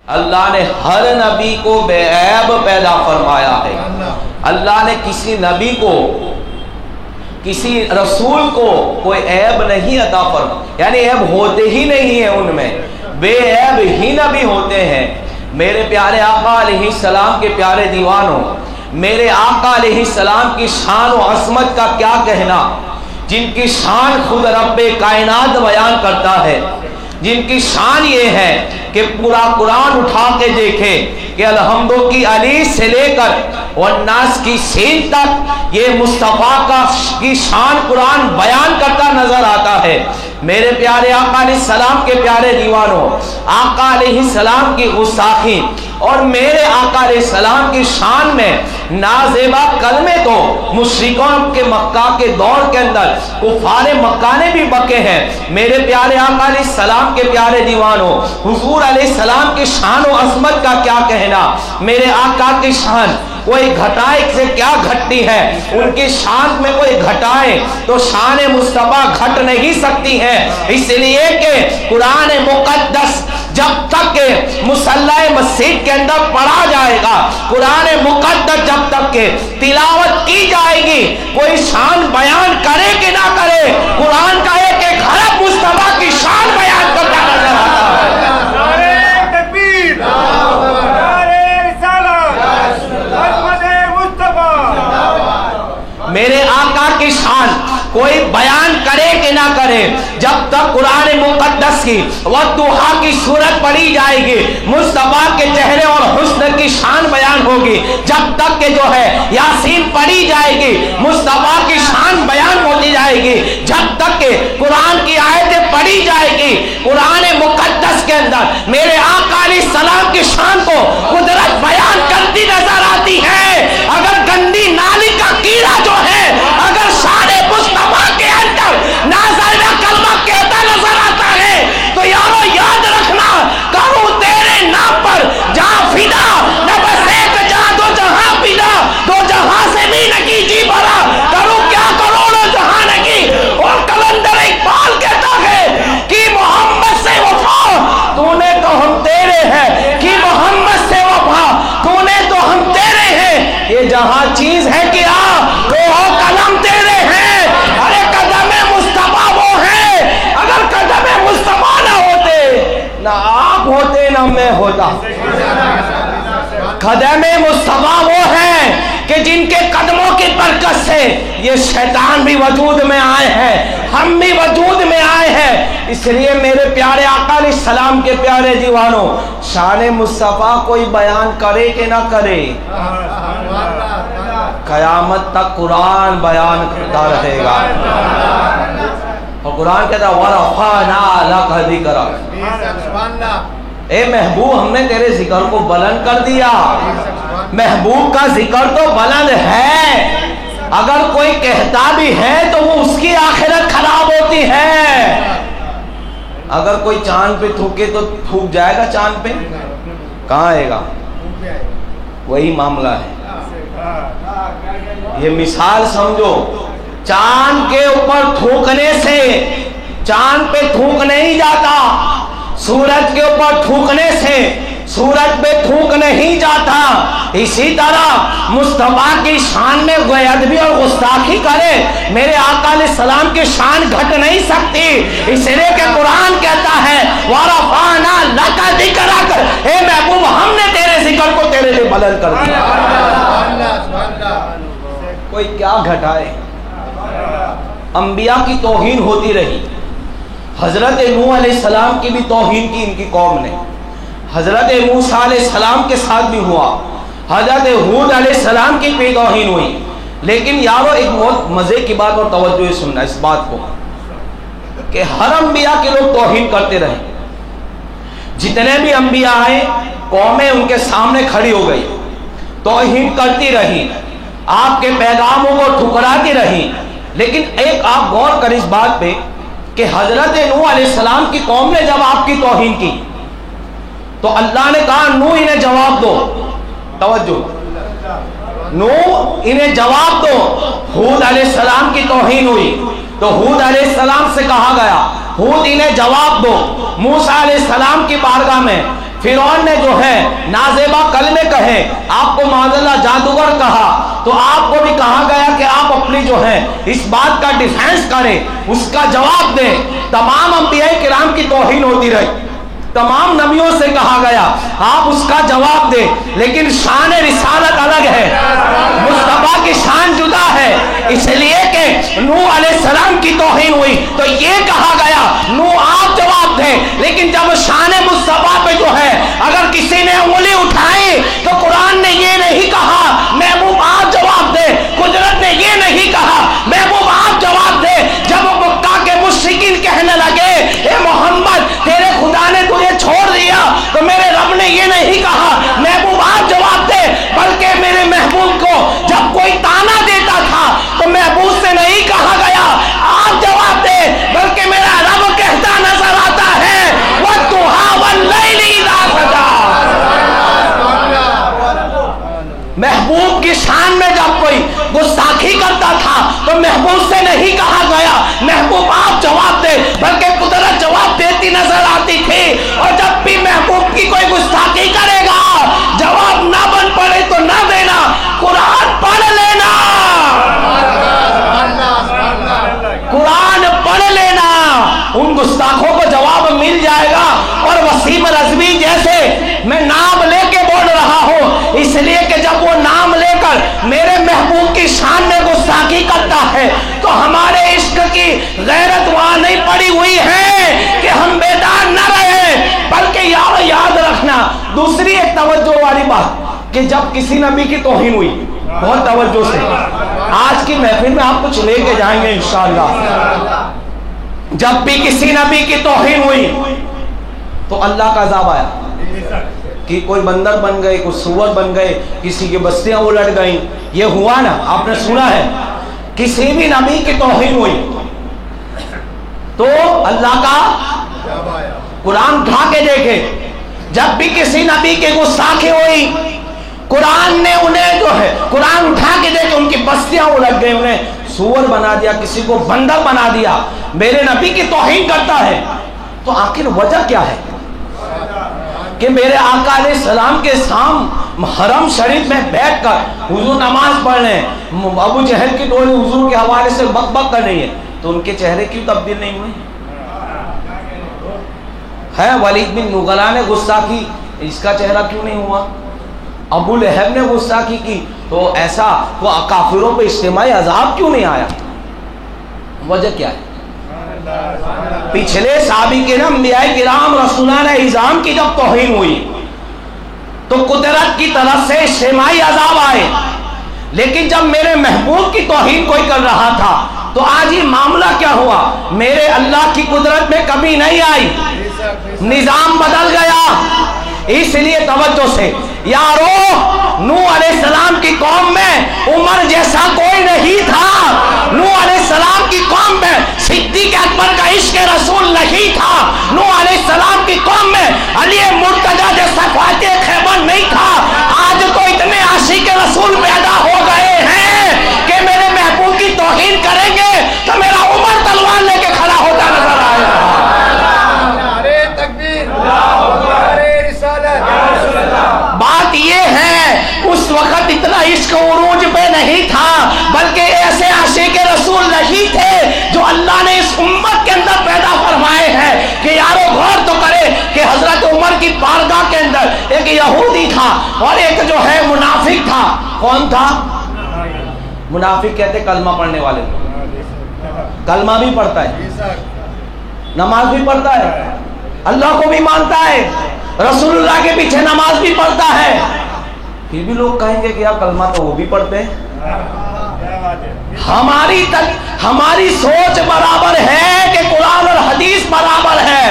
اللہ نے ہر نبی کو بے عیب پیدا فرمایا ہے. اللہ نے کسی نبی کو، کسی رسول کو کوئی عیب نہیں عطا فرمایا، یعنی عیب ہوتے ہی نہیں ہیں، ان میں بے عیب ہی نبی ہوتے ہیں. میرے پیارے آقا علیہ السلام کے پیارے دیوانوں، میرے آقا علیہ السلام کی شان و عظمت کا کیا کہنا، جن کی شان خود رب کائنات بیان کرتا ہے، جن کی شان یہ ہے کہ پورا قرآن اٹھا کے دیکھے کہ الحمد کی علی سے لے کر والناس کی سین تک یہ مصطفیٰ کی شان قرآن بیان کرتا نظر آتا ہے. میرے پیارے آقا علیہ السلام کے پیارے دیوانوں، آقا علیہ السلام کی گستاخی اور میرے آقا علیہ السلام کی شان میں نازیبا کلمے تو مشرکوں کے مکہ کے دور کے اندر کفار مکہ نے بھی بکے ہیں. میرے پیارے آقا علیہ السلام کے پیارے دیوانوں، حضور علیہ السلام کی شان و عظمت کا کیا کہنا. میرے آقا کی شان کوئی گھٹائے سے کیا گھٹتی ہے، ان کی شان میں کوئی گھٹائے تو شان مصطفیٰ گھٹ نہیں سکتی ہے. اس لیے کہ قرآن مقدس جب تک کہ مصلی مسجد کے اندر پڑھا جائے گا، قرآن مقدس جب تک کہ تلاوت کی جائے گی، کوئی شان بیان کرے کہ نہ کرے، قرآن کا ایک ایک حرف مصطفیٰ کی شان بیان کرتا نظر آتا ہے. میرے آقا کی شان کوئی بیان کرے کہ نہ کرے، جب تک قرآن مقدس کی والضحیٰ کی سورت پڑھی جائے گی، مصطفیٰ کے چہرے اور حسن کی شان بیان ہوگی. جب تک کہ جو ہے یاسین پڑھی جائے گی، مصطفیٰ کی شان بیان ہوتی جائے گی. جب تک کہ قرآن کی آیتیں پڑھی جائے گی، قرآن مقدس کے اندر میرے آقا علیہ السلام کی شان کو قدرت بیان کرتی نظر آتی ہے. اگر گندی نالی کا کیڑا جو ہے اگر شان مصطفیٰ کے اندر نازلہ کلمہ کہتا نظر آتا ہے تو یارو یاد رکھنا، کروں تیرے نام پر جہاں فدا، نہ بس ایک جہاں دو جہاں فدا، دو جہاں سے بھی نہ کی جی بھرا، کروں کیا کروڑوں جہاں نہ کی. اور کلندر اقبال کہتا ہے کہ محمد سے وفا تو نے تو ہم تیرے ہیں، کہ محمد سے وفا تو نے تو ہم تیرے ہیں. یہ جہاں چیز ہے کہ قلم تیرے ہیں. ارے قدم مصطفیٰ وہ ہے، اگر قدم مصطفیٰ نہ ہوتے، نہ آپ ہوتے نہ میں ہوتا. قدم مصطفیٰ وہ ہے کہ جن کے قدموں کی برکت سے یہ شیطان بھی وجود میں آئے ہیں، ہم بھی وجود میں آئے ہیں. اس لیے میرے پیارے آقا علیہ السلام کے پیارے دیوانوں، شان مصطفیٰ کوئی بیان کرے کہ نہ کرے، قیامت تک قرآن بیان کرتا رہے گا. اور قرآن کہتا ہے وَرَفَعْنَا لَكَ ذِكْرَكَ، اے محبوب ہم نے تیرے ذکر کو بلند کر دیا. محبوب کا ذکر تو بلند ہے، اگر کوئی کہتا بھی ہے تو وہ اس کی آخرت خراب ہوتی ہے. اگر کوئی چاند پہ تھوکے تو تھوک جائے گا، چاند پہ کہاں آئے گا؟ وہی معاملہ ہے. یہ مثال سمجھو، چاند کے اوپر تھوکنے سے چاند پہ تھوک نہیں جاتا، سورج کے اوپر تھوکنے سے سورج پہ تھوک نہیں جاتا. اسی طرح مصطفیٰ کی شان میں بے ادبی اور گستاخی کرے، میرے آقا علیہ السلام کی شان گھٹ نہیں سکتی. اس لیے کہ قرآن کہتا ہے وَرَفَعْنَا لَكَ ذِكْرَكَ، اے محبوب ہم نے تیرے ذکر کو تیرے لیے بلند کر دیا. کوئی کیا گھٹائے. انبیاء کی توہین ہوتی رہی. حضرت نوح علیہ السلام کی بھی توہین کی ان کی قوم نے، حضرت موسیٰ علیہ السلام کے ساتھ بھی ہوا، حضرت ہود علیہ السلام کی بھی توہین ہوئی. لیکن یارو ایک بہت مزے کی بات اور توجہ سننا اس بات کو کہ ہر انبیاء کے لوگ توہین کرتے رہے. جتنے بھی انبیاء آئے قومیں ان کے سامنے کھڑی ہو گئی، توہین کرتی رہی، آپ کے پیغاموں کو ٹھکراتی رہی. لیکن ایک آپ غور کر اس بات پہ کہ حضرت نوح علیہ السلام کی قوم نے جب آپ کی توہین کی تو اللہ نے کہا نوح انہیں جواب دو. توجہ، نوح انہیں جواب دو. ہود علیہ السلام کی توہین ہوئی تو ہود علیہ السلام سے کہا گیا ہود انہیں جواب دو. موسیٰ علیہ السلام کی بارگاہ میں فرعون نے جو ہے نازیبا کلمے کہے، آپ کو معاذاللہ جادوگر کہا، تو آپ کو بھی کہا گیا کہ آپ اپنی جو ہے اس بات کا ڈیفینس کریں، اس کا جواب دیں۔ تمام انبیاء کرام کی توہین ہوتی رہی، تمام نبیوں سے کہا گیا آپ اس کا جواب دیں، لیکن شان رسالت الگ ہے، مصطفیٰ کی شان جدا ہے۔ اس لیے کہ نوح علیہ السلام کی توہین ہوئی تو یہ کہا گیا نوح آپ جواب دیں، لیکن جب شان مصطفیٰ پہ جو ہے اگر کسی نے انگلی اٹھائی تو قرآن نے یہ نہیں کہا محبوب آپ جواب دیں، قدرت نے یہ نہیں کہا محبوب آپ جواب دیں۔ جب مکہ کے مشرکین کہنے لگے اے محمد تیرے خدا نے تجھے چھوڑ دیا، تو میرے رب نے یہ نہیں کہا محبوب آپ جواب دے، بلکہ میرے محبوب کو جب کوئی تانا دیتا تھا تو محبوب سے نہیں کہا گیا آپ جواب دے، بلکہ میرا رب کہتا نظر آتا ہے وَالضُّحَىٰ وَاللَّيْلِ إِذَا سَجَىٰ۔ محبوب کی شان میں جب کوئی گستاخی کرتا تھا تو محبوب سے نہیں کہا گیا محبوب آپ جواب دے، بلکہ قدرت جواب دیتی نظر آتی تھی۔ اور جب بھی محبوب کی کوئی گستاخی کرے گا جواب نہ بن پڑے تو نہ دینا، قرآن پڑھ لینا، قرآن پڑھ لینا، ان گستاخوں کو جواب مل جائے گا۔ اور وسیم رضوی جیسے میں نام لے کے بول رہا ہوں اس لیے کہ جب وہ نام لے کر میرے محبوب کی شان میں گستاخی کرتا ہے تو ہمارے عشق کی غیرت وہاں نہیں پڑی ہوئی ہے کہ ہم بیدار نہ رہے، بلکہ یاد رکھنا دوسری ایک توجہ والی بات کہ جب کسی نبی کی توہین ہوئی، بہت توجہ سے آج کی محفل میں آپ کچھ لے کے جائیں گے انشاءاللہ، جب بھی کسی نبی کی توہین ہوئی تو اللہ کا عذاب آیا کہ کوئی بندر بن گئے، کوئی سور بن گئے، کسی کی بستیاں الٹ گئیں، یہ ہوا نا، آپ نے سنا ہے۔ کسی بھی نبی کی توہین ہوئی تو اللہ کا قرآن اٹھا کے دیکھے، جب بھی کسی نبی کے گستاخی ہوئی قرآن نے انہیں جو ہے قرآن اٹھا کے دیکھے ان کی بستیاں الٹ گئی، انہیں سور بنا دیا، کسی کو بندر بنا دیا، میرے نبی کی توہین کرتا ہے۔ تو آخر وجہ کیا ہے کہ میرے آقا علیہ السلام کے سامنے حرم شریف میں بیٹھ کر حضور نماز پڑھ رہے ہیں، ابو جہل کی ٹولی حضور کے حوالے سے بک بک کر رہی ہے، تو ان کے چہرے کیوں تبدیل نہیں ہوئے؟ ہے ولید بن مغیرہ نے گستاخی، اس کا چہرہ کیوں نہیں ہوا؟ ابو لہب نے گستاخی کی تو ایسا وہ کافروں پہ اجتماعی عذاب کیوں نہیں آیا؟ وجہ کیا ہے؟ پچھلے سابقین انبیاء کرام رسولان اعظام کی جب توہین ہوئی تو قدرت کی طرف سے اجتماعی عذاب آئے، لیکن جب میرے محبوب کی توہین کوئی کر رہا تھا تو آج یہ معاملہ کیا ہوا؟ میرے اللہ کی قدرت میں کمی نہیں آئی، نظام بدل گیا۔ اس لیے توجہ سے یارو، نوح علیہ السلام کی قوم میں عمر جیسا کوئی نہیں تھا، نوح علیہ السلام کی قوم میں صدیق اکبر کا عشق رسول نہیں تھا، نوح علیہ السلام کی قوم میں علی مرتضیٰ جیسا فاتح خیبر نہیں تھا۔ آج تو اتنے عاشق رسول پیدا ہو گئے ہیں کہ میرے محبوب کی توہین کریں گے تو میرا عمر تلوار لے کے کھڑا ہوتا نظر آئے گا۔ بات یہ ہے اس وقت اتنا عشق عروج پہ نہیں تھا، بلکہ ایسے عاشق رسول نہیں تھے جو اللہ نے اس امت کے اندر پیدا فرمائے ہیں کہ یارو غور تو کرے کہ حضرت عمر کی بارگاہ کے اندر ایک یہودی تھا اور ایک جو ہے منافق تھا۔ کون تھا؟ منافق کہتے کلمہ پڑھنے والے، کلمہ بھی پڑھتا ہے، نماز بھی پڑھتا ہے، اللہ کو بھی مانتا ہے، رسول اللہ کے پیچھے نماز بھی پڑھتا ہے، پھر بھی لوگ کہیں گے کہ یار کلمہ تو وہ بھی پڑھتے ہیں۔ ہماری سوچ برابر ہے کہ قرآن اور حدیث برابر ہے۔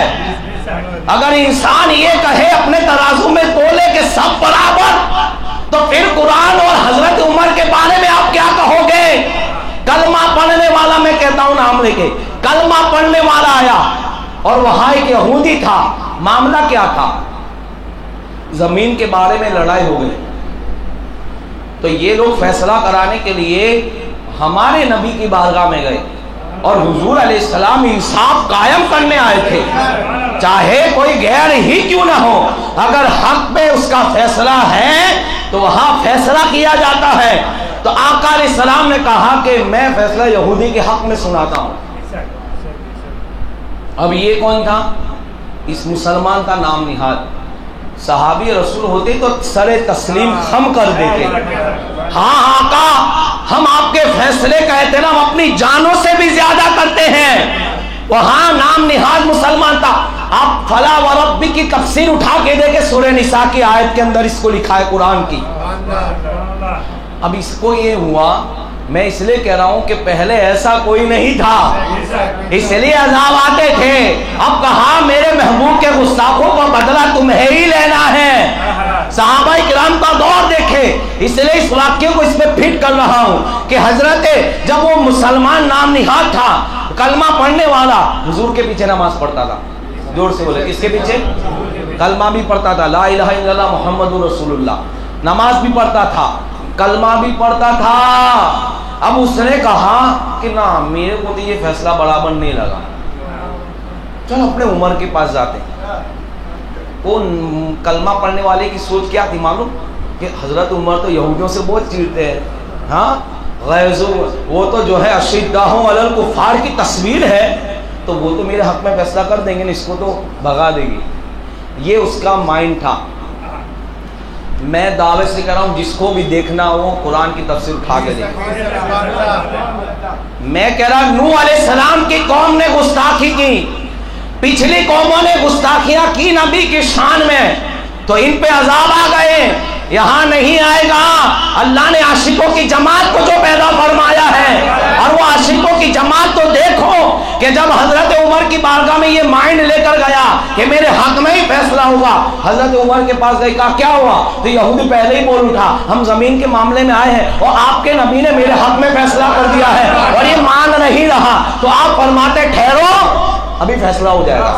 اگر انسان یہ کہے اپنے ترازو میں تولے کہ سب برابر، تو پھر قرآن اور حضرت عمر کے بارے میں آپ کیا کہو گے؟ کلمہ پڑھنے والا، میں کہتا ہوں نام لے کے، کلمہ پڑھنے والا آیا اور وہاں ایک یہودی تھا، معاملہ کیا تھا؟ زمین کے بارے میں لڑائی ہو گئی، تو یہ لوگ فیصلہ کرانے کے لیے ہمارے نبی کی بارگاہ میں گئے اور حضور علیہ السلام انصاف قائم کرنے آئے تھے۔ چاہے کوئی غیر ہی کیوں نہ ہو، اگر حق میں اس کا فیصلہ ہے تو وہاں فیصلہ کیا جاتا ہے۔ تو آقا علیہ السلام نے کہا کہ میں فیصلہ یہودی کے حق میں سناتا ہوں۔ اب یہ کون تھا؟ اس مسلمان کا نام نہاد صحابی رسول ہوتے تو سر تسلیم خم کر دیتے، ہاں آقا ہم آپ کے فیصلے کا احترام اپنی جانوں سے بھی زیادہ کرتے ہیں۔ وہاں نام نہاد مسلمان تھا۔ آپ فلا وربک کی تفسیر اٹھا کے دیکھیں، سورہ نساء کی آیت کے اندر اس کو لکھا ہے قرآن کی۔ اب اس کو یہ ہوا، میں اس لیے کہہ رہا ہوں کہ پہلے ایسا کوئی نہیں تھا، اس لیے عذاب آتے تھے۔ اب کہا میرے محبوب کے گستاخوں کا بدلہ تمہیں ہی لینا ہے۔ صحابہ کرام کا دور دیکھے، اس لیے اس واقعے کو اس میں فٹ کر رہا ہوں کہ حضرت جب وہ مسلمان نام نہاد تھا، کلمہ پڑھنے والا، حضور کے پیچھے نماز پڑھتا تھا، زور سے بولے کس کے پیچھے؟ کلمہ بھی پڑھتا تھا، لا الہ الا اللہ محمد رسول اللہ، نماز بھی پڑھتا تھا، کلمہ بھی پڑھتا تھا۔ اب اس نے کہا کہ نہ میرے کو تو یہ فیصلہ برابر نہیں لگا، چلو اپنے عمر کے پاس جاتے۔ وہ کلمہ پڑھنے والے کی سوچ کیا تھی معلوم؟ کہ حضرت عمر تو یہودیوں سے بہت چیڑتے ہیں، ہاں وہ تو جو ہے اشداء علی الکفار کی تصویر ہے، تو وہ تو میرے حق میں فیصلہ کر دیں گے، اس کو تو بھگا دے گی۔ یہ اس کا مائنڈ تھا۔ میں دعوے سے کہہ رہا ہوں جس کو بھی دیکھنا ہو قرآن کی تفسیر اٹھا کے دیکھیں۔ میں کہہ رہا نوح علیہ السلام کی قوم نے گستاخی کی، پچھلی قوموں نے گستاخیاں کی نبی کی شان میں، تو ان پہ عذاب آ گئے، یہاں نہیں آئے گا۔ اللہ نے عاشقوں کی جماعت کو جو پیدا فرمایا ہے، اور وہ عاشقوں کی جماعت تو دیکھو کہ جب حضرت عمر کی بارگاہ میں یہ مائنڈ لے کر گیا کہ میرے حق میں ہی فیصلہ ہوگا، حضرت عمر کے پاس گئی، کہا کیا ہوا؟ تو یہودی پہلے ہی بول اٹھا ہم زمین کے معاملے میں آئے ہیں اور آپ کے نبی نے میرے حق میں فیصلہ کر دیا ہے اور یہ مان نہیں رہا۔ تو آپ فرماتے ٹھہرو، ابھی فیصلہ ہو جائے گا،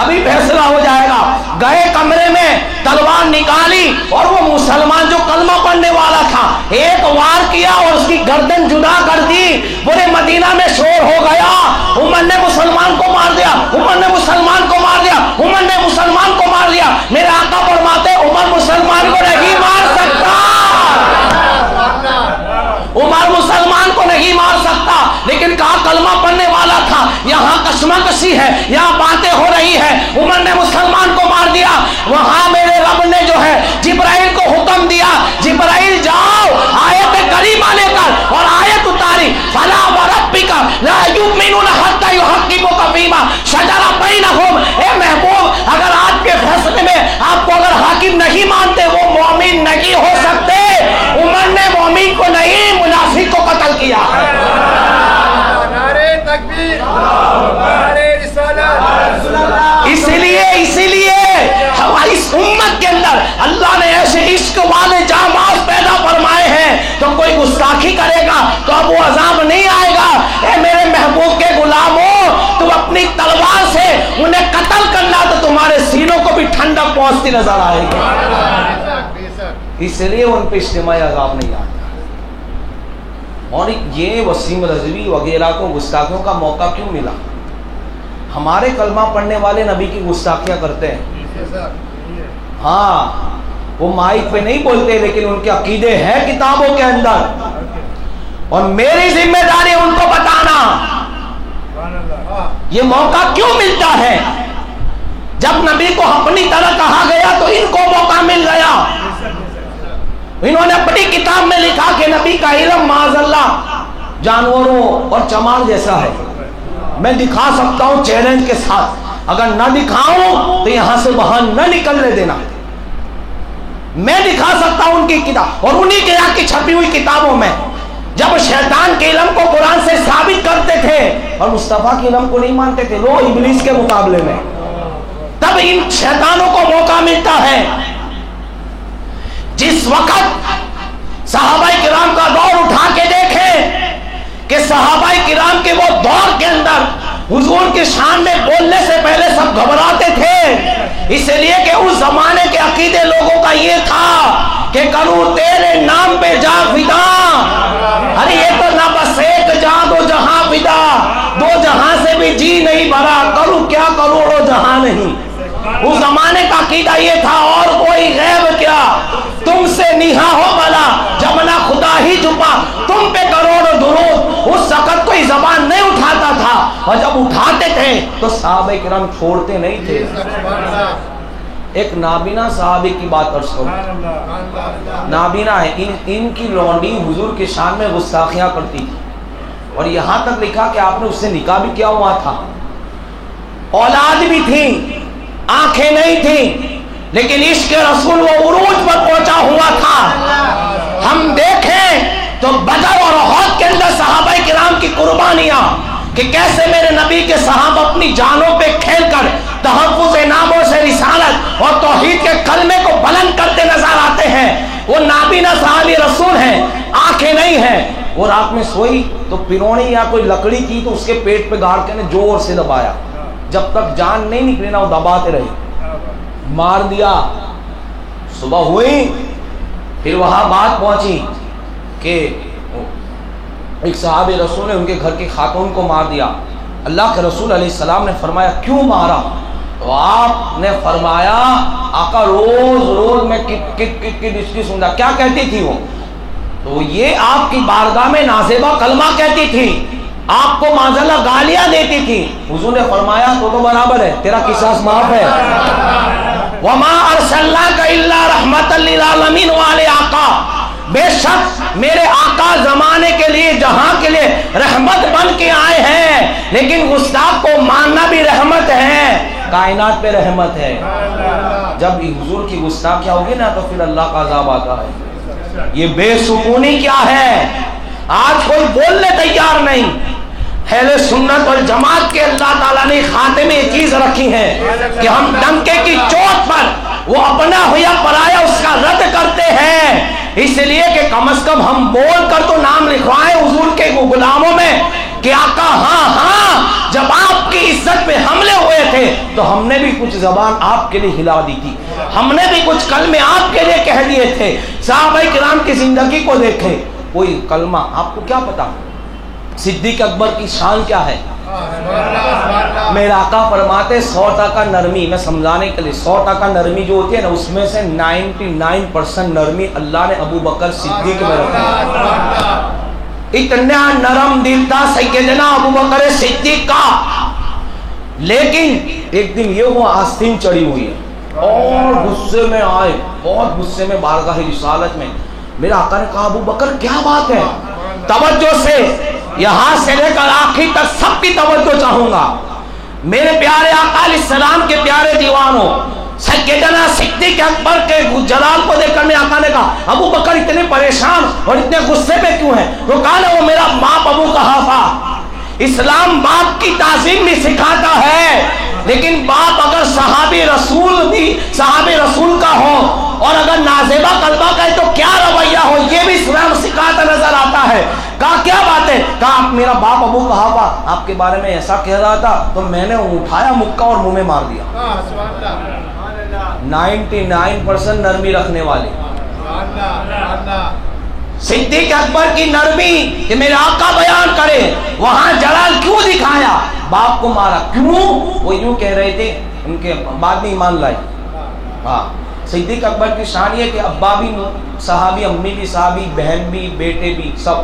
ابھی فیصلہ ہو جائے گا۔ گئے کمرے میں، تلوار نکالی اور وہ مسلمان جو کلمہ پڑھنے والا تھا ایک وار کیا اور اس کی گردن جدا کر دی۔ پورے مدینہ میں شور ہو گیا، عمر نے مسلمان کو مار دیا، عمر نے مسلمان کو مار دیا، عمر نے مسلمان کو مار دیا۔ میرے آقا فرماتے عمر مسلمان کو نہیں مار سکتا، عمر مسلمان کو نہیں مار سکتا، لیکن کہا کلمہ پڑھنے والا تھا، یہاں کشمکشی ہے، یہاں باتیں ہو رہی ہے، عمر نے مسلمان کو مار دیا۔ وہاں میرے رب نے جو ہے جبرائیل کو حکم دیا، جبرائیل جاؤ آیت کریمہ لے کر اور آیت اتاری، فلا وربک لا یؤمنون حتی یحکموک فیما شجر بینہم۔ اے محبوب اگر آج کے فیصلے میں آپ کو اگر حاکم نہیں مانتے وہ مومن نہیں ہو سکتے۔ عمر نے مومن کو نہیں منافق کو قتل کیا ہے۔ نعرہ تکبیر، نعرہ رسالت۔ اسی لیے ہماری امت کے اندر اللہ نے ایسے عشق والے جاماز پیدا فرمائے ہیں، تو کوئی گستاخی کرے گا تو اب وہ عذاب نہیں آئے گا۔ اے میرے محبوب کے غلاموں، تم اپنی تلوار سے انہیں قتل کرنا تو تمہارے سینوں کو بھی ٹھنڈک پہنچتی نظر آئے گی، اس لیے ان پہ اجتماعی عذاب نہیں آتا۔ اور یہ وسیم رضوی وغیرہ کو گستاخیوں کا موقع کیوں ملا؟ ہمارے کلمہ پڑھنے والے نبی کی گستاخیاں کرتے ہیں، ہاں وہ مائک پہ نہیں بولتے لیکن ان کے عقیدے ہیں کتابوں کے اندر، اور میری ذمہ داری ان کو بتانا۔ یہ موقع کیوں ملتا ہے؟ جب نبی کو اپنی طرح کہا گیا تو ان کو موقع مل گیا۔ انہوں نے اپنی کتاب میں لکھا کہ نبی کا علم معاذ اللہ جانوروں اور چمار جیسا ہے۔ میں دکھا سکتا ہوں چیلنج کے ساتھ، اگر نہ دکھاؤں تو یہاں سے باہر نہ نکلنے دینا۔ میں دکھا سکتا ہوں ان کی کتاب، اور انہی کے یہاں کی چھپی ہوئی کتابوں میں جب شیطان کے علم کو قرآن سے ثابت کرتے تھے اور مصطفیٰ کے علم کو نہیں مانتے تھے وہ ابلیس کے مقابلے میں، تب ان شیطانوں کو موقع ملتا ہے۔ جس وقت صحابہ کرام کا دور اٹھا کے دیکھیں کہ صحابہ کرام کے وہ دور کے اندر حضور کی شان میں بولنے سے پہلے سب گھبراتے تھے، اس لیے کہ اس زمانے کے عقیدے لوگوں کا یہ تھا کہ کروں تیرے نام پہ جا فدا۔ ارے یہ تو نہ بس ایک جہاں دو جہاں فدا، دو جہاں سے بھی جی نہیں بھرا، کروں کیا کروڑوں جہاں نہیں۔ اس زمانے کا عقیدہ یہ تھا اور کوئی غیب کیا، تم سے نیہا ہو بلا جب نہ خدا ہی چھپا، تم پہ کروڑوں درود۔ اس وقت کوئی زبان نہیں اٹھاتا تھا، اور جب اٹھاتے تھے تو صحابہ کرام چھوڑتے نہیں تھے۔ ایک نابینا صحابی کی بات عرض کروں، نابینا ہے، ان کی لونڈی حضور کے شان میں گستاخیاں کرتی تھی، اور یہاں تک لکھا کہ آپ نے اس سے نکاح بھی کیا ہوا تھا، اولاد بھی تھی، آنکھیں نہیں تھیں، لیکن عشق رسول وہ عروج پر پہنچا ہوا تھا۔ ہم دیکھیں تو بدر اور احد کے اندر صحابہ کرام کی قربانیاں، کہ کیسے میرے نبی کے صحابہ اپنی جانوں پہ کھیل کر تحفظ ناموں سے رسالت اور توحید کے کلمے کو بلند کرتے نظر آتے ہیں۔ وہ نابینا صحابی رسول ہیں، آنکھیں نہیں ہیں، وہ رات میں سوئی تو پنوڑی یا کوئی لکڑی تھی تو اس کے پیٹ پہ گاڑ کے نے زور سے دبایا، جب تک جان نہیں نکلی نا وہ دباتے رہے، مار دیا۔ صبح ہوئی، پھر وہاں بات پہنچی کہ ایک صحابی رسول نے ان کے گھر کی خاتون کو مار دیا۔ اللہ کے رسول علیہ السلام نے فرمایا کیوں مارا؟ تو آپ نے فرمایا آقا روز روز میں کٹ کٹ کٹ کٹ اس کی سنتا۔ کیا کہتی تھی وہ؟ تو یہ آپ کی بارگاہ میں نازیبہ کلمہ کہتی تھی، آپ کو معذاللہ گالیاں دیتی تھی۔ حضور نے فرمایا تو برابر ہے، تیرا قصاص معاف ہے۔ وما ارسلناک الا رحمۃ للعالمین والے آقا، بے شک میرے آقا زمانے کے لیے جہاں کے لیے رحمت بن کے آئے ہیں، لیکن گستاخ کو ماننا بھی رحمت ہے، کائنات پہ رحمت ہے۔ جب حضور کی گستاخیاں ہوگی نا تو پھر اللہ کا عذاب آتا ہے۔ یہ بے سکونی کیا ہے؟ آج کوئی بولنے تیار نہیں۔ اہل سنت والجماعت کے اللہ تعالیٰ نے خاتمے میں یہ چیز رکھی ہے کہ ہم ڈنکے کی چوٹ پر وہ اپنا ہو یا پرایا اس کا رد کرتے ہیں، اس لیے کہ کم از کم ہم بول کر تو نام لکھوائیں حضور کے غلاموں میں کہ آقا ہاں ہاں جب آپ کی عزت پہ حملے ہوئے تھے تو ہم نے بھی کچھ زبان آپ کے لیے ہلا دی تھی، ہم نے بھی کچھ کلمے آپ کے لیے کہہ دیے تھے۔ صحابہ کرام کی زندگی کو دیکھیں، کوئی کلمہ آپ کو کیا پتا؟ صدیق اکبر کی شان کیا ہے؟ میرے آقا فرماتے 100% نرمی، میں سمجھانے کے لیے 100% نرمی جو ہوتی ہے نا اس میں سے 99% نرمی اللہ نے ابو بکر صدیق میں رکھی۔ اتنا نرم دل تھا سیدنا ابو بکر صدیق کا، لیکن ایک دن یہ ہوا آستین چڑھی ہوئی ہے اور غصے میں آئے، بہت غصے میں بارگاہ رسالت میں۔ میرے آقا نے کہا ابو بکر کیا بات ہے؟ توجہ سے یہاں سے لے کر آخر تک سب کی توجہ چاہوں گا۔ میرے پیارے آقا علیہ السلام کے پیارے دیوانوں، سیدنا صدیق اکبر کے جلال کو دیکھ کر میں آقا نے کہا ابو بکر اتنے پریشان اور اتنے غصے پہ کیوں ہیں؟ وہ کہا نا وہ میرا باپ ابو قحافہ، اسلام باپ کی تعظیم بھی سکھاتا ہے، لیکن باپ اگر صحابی رسول کا ہو اور اگر نازیبہ کلمہ کا ہے تو کیا رویہ ہو، یہ بھی اسلام سکھاتا نظر آتا ہے۔ کہا کیا بات ہے؟ کہا میرا باپ ابو قحافہ آپ کے بارے میں ایسا کہہ رہا تھا تو میں نے اٹھایا مکہ اور منہ میں مار دیا۔ 99% نرمی رکھنے والے صدیق اکبر کی نرمی کہ میرے آقا بیان کرے، وہاں جلال کیوں دکھایا؟ باپ کو مارا کیوں؟ وہ یوں کہہ رہے تھے، ان کے بعد میں ایمان لائے۔ ہاں صدیق اکبر کی شان یہ کہ ابا بھی صحابی، امی بھی صحابی، بہن بھی، بیٹے بھی، سب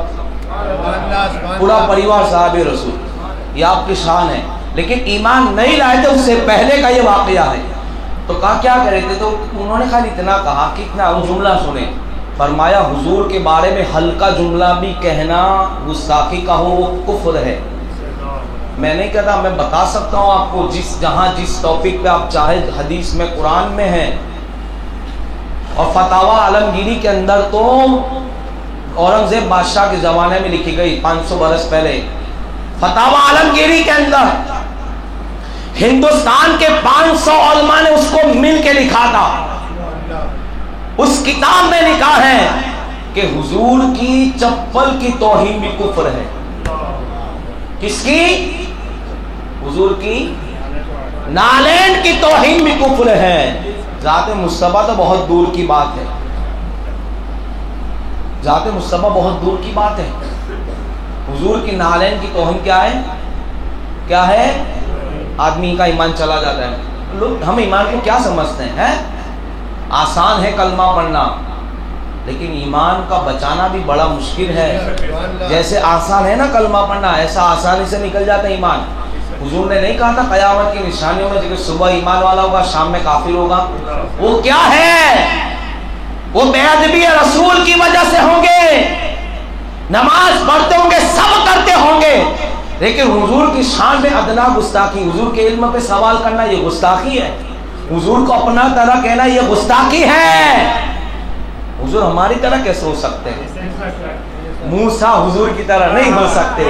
پورا پریوار صحابی رسول، یہ آپ کی شان ہے۔ لیکن ایمان نہیں لائے تھے، اس سے پہلے کا یہ واقعہ ہے۔ تو کہا کیا کرے تھے؟ تو انہوں نے خالی اتنا کہا کہ اتنا وہ جملہ سنیں، فرمایا حضور کے بارے میں ہلکا جملہ بھی کہنا گستاخی کا ہو وہ کفر ہے۔ میں نہیں کہتا، میں بتا سکتا ہوں آپ کو جس ٹاپک پہ آپ چاہے، حدیث میں قرآن میں ہے، اور فتاوی عالمگیری کے اندر تو اورنگزیب بادشاہ کے زمانے میں لکھی گئی 500 برس پہلے۔ فتاوی عالمگیری کے اندر ہندوستان کے 500 علماء نے اس کو مل کے لکھا تھا۔ اس کتاب میں لکھا ہے کہ حضور کی چپل کی توہین بھی کفر ہے۔ کس کی؟ حضور کی نالین کی توہین بھی کفر ہے۔ ذات مصطفیٰ تو بہت دور کی بات ہے، ذات مصطفیٰ بہت دور کی بات ہے۔ حضور کی نالین کی توہین کیا ہے؟ کیا ہے؟ آدمی کا ایمان چلا جاتا ہے. لوگ ہم ایمان کو کیا سمجھتے ہیں؟ آسان ہے کلمہ پڑھنا، لیکن ایمان کا بچانا بھی بڑا مشکل ہے. جیسے آسان ہے نا کلمہ پڑھنا، ایسا آسانی سے نکل جاتا ہے ایمان. حضور نے نہیں کہا تھا قیامت کی نشانیوں میں کہ صبح ایمان والا ہوگا شام میں کافر ہوگا؟ وہ کیا ہے؟ وہ بے ادبی رسول کی وجہ سے ہوں گے، نماز پڑھتے ہوں گے، سب کرتے ہوں گے، لیکن حضور کی شان میں ادنا گستاخی، حضور کے علم پہ سوال کرنا یہ گستاخی ہے. حضور کو اپنا طرح کہنا یہ گستاخی ہے. حضور ہماری طرح کیسے ہو سکتے ہیں؟ موسیٰ حضور کی طرح نہیں ہو سکتے،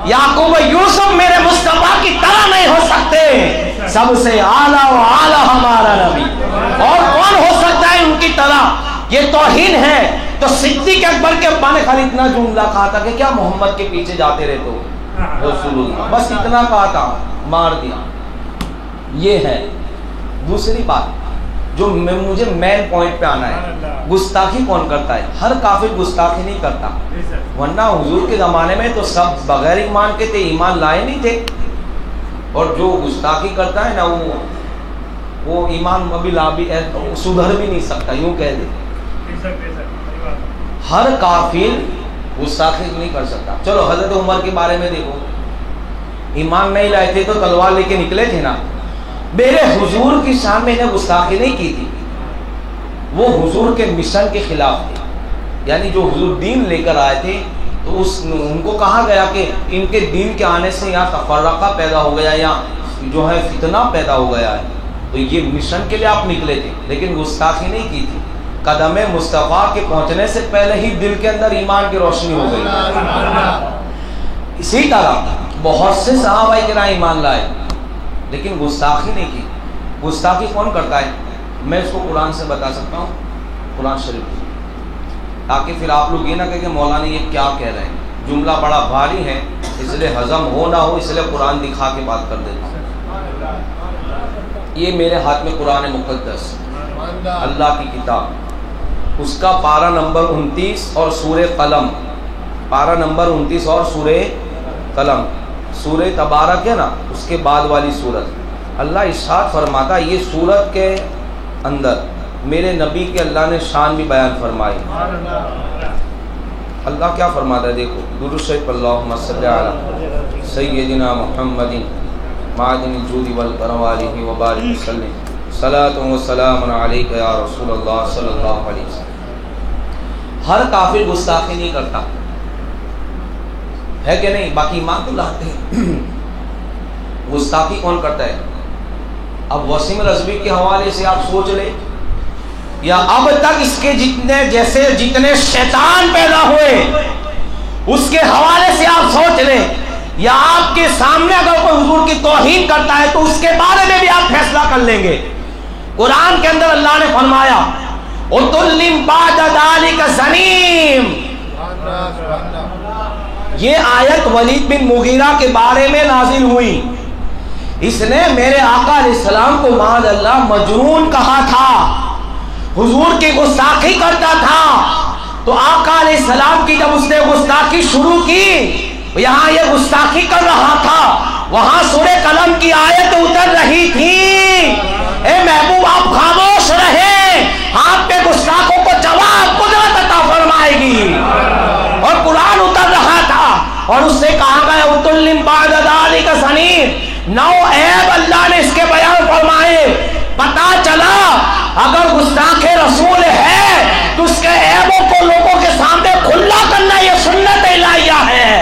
یعقوب یوسف میرے مصطفیٰ کی طرح نہیں ہو سکتے. سب سے اعلیٰ و اعلیٰ ہمارا نبی، اور کون ہو سکتا ہے ان کی طرح؟ یہ توہین ہے. تو صدیق اکبر کے ابا نے خالی اتنا جملہ کہا تھا کہ کیا محمد کے پیچھے جاتے رہتے ہو رسول اللہ، بس اتنا کہا تھا، مار دیا. یہ ہے. دوسری بات جو مجھے مین پوائنٹ پہ آنا ہے، گستاخی کون کرتا ہے؟ ہر کافر گستاخی نہیں کرتا، ورنہ حضور کے زمانے میں تو سب بغیر ایمان کے تھے، ایمان لائے نہیں تھے. اور جو گستاخی کرتا ہے نا وہ ایمان ابھی لا بھی سدھر بھی نہیں سکتا، یوں کہہ دے. ہر کافر گستاخی نہیں کر سکتا. چلو حضرت عمر کے بارے میں دیکھو، ایمان نہیں لائے تھے تو تلوار لے کے نکلے تھے نا. میرے حضور کی شان میں انہیں گستاخی نہیں کی تھی، وہ حضور کے مشن کے خلاف تھے. یعنی جو حضور دین لے کر آئے تھے تو ان کو کہا گیا کہ ان کے دین کے آنے سے یہاں تفرقہ پیدا ہو گیا یا جو ہے فتنہ پیدا ہو گیا ہے، تو یہ مشن کے لیے آپ نکلے تھے، لیکن گستاخی نہیں کی تھی. قدم مصطفیٰ کے پہنچنے سے پہلے ہی دل کے اندر ایمان کی روشنی ہو گئی. اسی طرح بہت سے صحابہ کرام ایمان لائے لیکن گستاخی نہیں کی. گستاخی کون کرتا ہے؟ میں اس کو قرآن سے بتا سکتا ہوں، قرآن شریف، تاکہ پھر آپ لوگ یہ نہ کہیں کہ مولانا یہ کیا کہہ رہے ہیں. جملہ بڑا بھاری ہے، اس لیے ہضم ہو نہ ہو اس لیے قرآن دکھا کے بات کر دیتا ہوں. یہ میرے ہاتھ میں قرآن مقدس، اللہ کی کتاب، اس کا پارہ نمبر 29 اور سورہ قلم، پارہ نمبر 29 اور سورہ قلم، سورہ تبارک ہے نا اس کے بعد والی سورت. اللہ ارشاد فرماتا یہ سورت کے اندر میرے نبی کے اللہ نے شان بھی بیان فرمائی. اللہ کیا فرماتا ہے دیکھو، درود شریف اللہم صلی علی سیدنا محمد معدن الجود والکرم علیہ وبارک وسلم صلاۃ و سلام علیک یا رسول اللہ صلی اللہ علیہ وسلم. ہر کافر گستاخی نہیں کرتا ہے کہ نہیں؟ باقی ایمان تو لاتے ہیں. گستاخی کون کرتا ہے؟ اب وسیم رضوی کے حوالے سے آپ سوچ لیں، یا اب تک اس کے جتنے شیطان پیدا ہوئے اس کے حوالے سے آپ سوچ لیں، یا آپ کے سامنے اگر کوئی حضور کی توہین کرتا ہے تو اس کے بارے میں بھی آپ فیصلہ کر لیں گے. قرآن کے اندر اللہ نے فرمایا اُتُلِّمْ بَعْدَ ذَلِكَ زَنِيمٌ. یہ آیت ولید بن مغیرہ کے بارے میں نازل ہوئی. اس نے میرے آقا علیہ السلام کو معاذ اللہ مجنون کہا تھا، حضور کی گستاخی کرتا تھا. تو آقا علیہ السلام کی جب اس نے گستاخی شروع کی، یہاں یہ گستاخی کر رہا تھا، وہاں سورہ قلم کی آیت اتر رہی تھی، اے محبوب آپ خاموش رہے، آپ پہ گستاخوں کو جواب قدرت عطا فرمائے گی. اور قرآن اتر رہا تھا اور اس سے کہا گیا اُتُلِّمْ بَعْدَ ذَلِكَ زَنِيمٌ. 9 عیب اللہ نے اس کے بیان فرمائے. پتا چلا اگر گستاخ رسول ہے تو اس کے عیبوں کو لوگوں کے سامنے کھلا کرنا یہ سنت الہیہ ہے.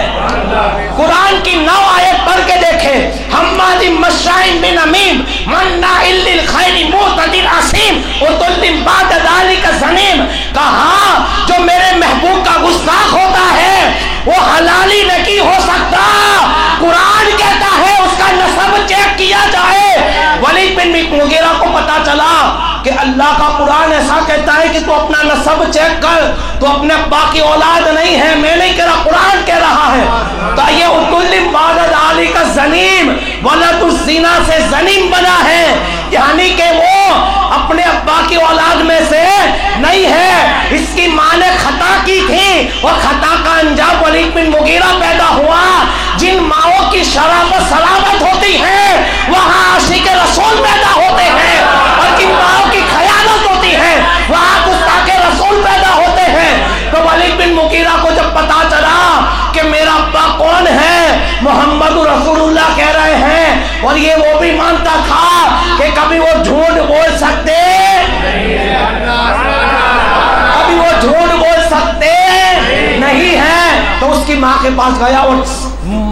قرآن کی 9 آیت پڑھ کے دیکھیں، حماد مشاء بنمیم مناع للخیر معتد اثیم اُتُلِّمْ بَعْدَ ذَلِكَ زَنِيمٌ. کہا جو میرے محبوب کا گستاخ ہوتا ہے وہ حلالی نہیں ہو سکتا. قرآن کہتا ہے اس کا نسب چیک کیا جائے. ولید بن مغیرہ کو پتا چلا کہ اللہ کا قرآن ایسا کہتا ہے کہ تو اپنا نسب چیک کر، تو اپنے ابا کی اولاد نہیں ہے، میں نہیں کہہ رہا، قرآن کہہ رہا ہے. تو یہ اُتُلِّمْ بَعْدَ ذَلِكَ زَنِيمٌ، ولد الزنا سے زنیم بنا ہے، یعنی کہ وہ اپنے ابا کی اولاد میں سے نہیں ہے. اس کی ماں نے خطا کی تھی اور خطا کا انجام ولید بن مغیرہ پیدا ہوا. جن ماؤں کی شرم اور یہ وہ بھی مانتا تھا کہ کبھی وہ جھوٹ بول سکتے نہیں ہے. تو اس کی ماں کے پاس گیا اور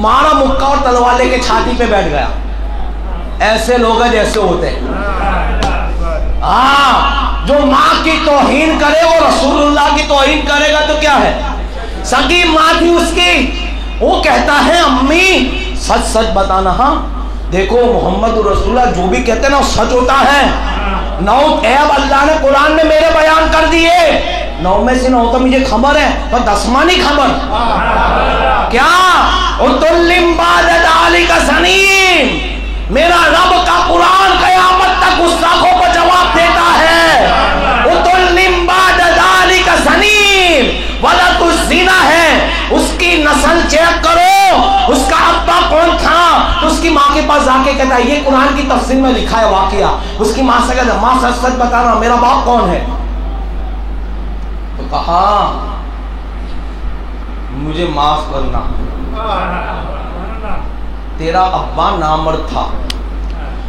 مارا مکہ اور تلوار لے کے چھاتی پہ بیٹھ گیا. ایسے لوگ جیسے ہوتے ہیں. ہاں جو ماں کی توہین کرے وہ رسول اللہ کی توہین کرے گا تو کیا ہے. سگی ماں تھی اس کی, وہ کہتا ہے امی سچ سچ بتانا. ہاں دیکھو محمد رسول اللہ جو بھی کہتے ہیں نا وہ سچ ہوتا ہے. 9 عیب اللہ نے قرآن میں میرے بیان کر دیے, 9 میں سے 9 تو مجھے خبر ہے پر 10واں نہیں خبر. کیا اتلم بعد ذالک زنیم, میرا رب کا قرآن قیامت تک گستاخوں کو جواب دیتا ہے. اتلم بعد ذالک زنیم, ولد الزنا ہے, اس کی نسل چیک کرو, اس کا ابا کون تھا. تو اس کی ماں کے پاس جا کے کہتا ہے یہ قرآن کی تفسیر میں لکھا ہے واقعہ. اس کی ماں سے کہتا ہے ماں سچ سچ بتانا میرا باپ کون ہے. تو کہا مجھے معاف کرنا, تیرا ابا نامرد تھا,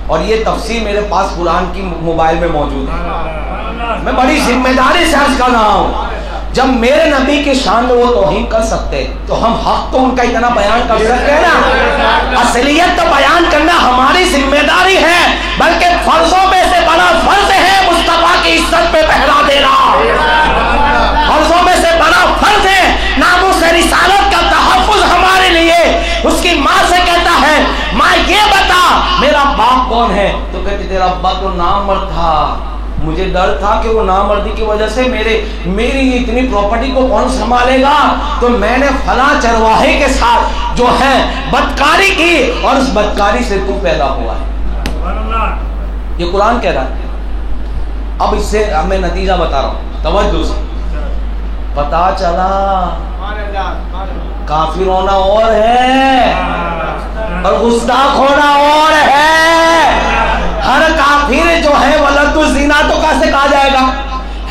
اور یہ تفسیر میرے پاس قرآن کی موبائل میں موجود ہے. میں بڑی ذمہ داری سے عرض کر رہا ہوں, جب میرے نبی کی شان میں وہ توہین کر سکتے تو ہم حق تو ان کا اتنا بیان کر سکتے ہیں نا. اصلیت تو بیان کرنا ہماری ذمہ داری ہے, بلکہ فرضوں میں سے بڑا فرض ہے مصطفیٰ کی عزت پہ پہرا دینا. فرضوں میں سے بڑا فرض ہے ناموس رسالت کا تحفظ ہمارے لیے. اس کی ماں سے کہتا ہے ماں یہ بتا میرا باپ کون ہے. تو کہتی تیرا ابا تو نامرد تھا, مجھے ڈر تھا کہ وہ نامردی کی وجہ سے میری اتنی پراپرٹی کو کون سنبھالے گا, تو میں نے فلاں چرواہے کے ساتھ جو ہے بدکاری کی, اور اس بدکاری سے تو پیدا ہوا ہے. یہ قرآن کہہ رہا ہے. اب اس سے میں نتیجہ بتا رہا ہوں, توجہ سے. پتا چلا کافر ہونا اور ہے اور گستاخ ہونا اور ہے. ہر کافر جو ہے ولد الزنا تو کیسے کہا جائے گا,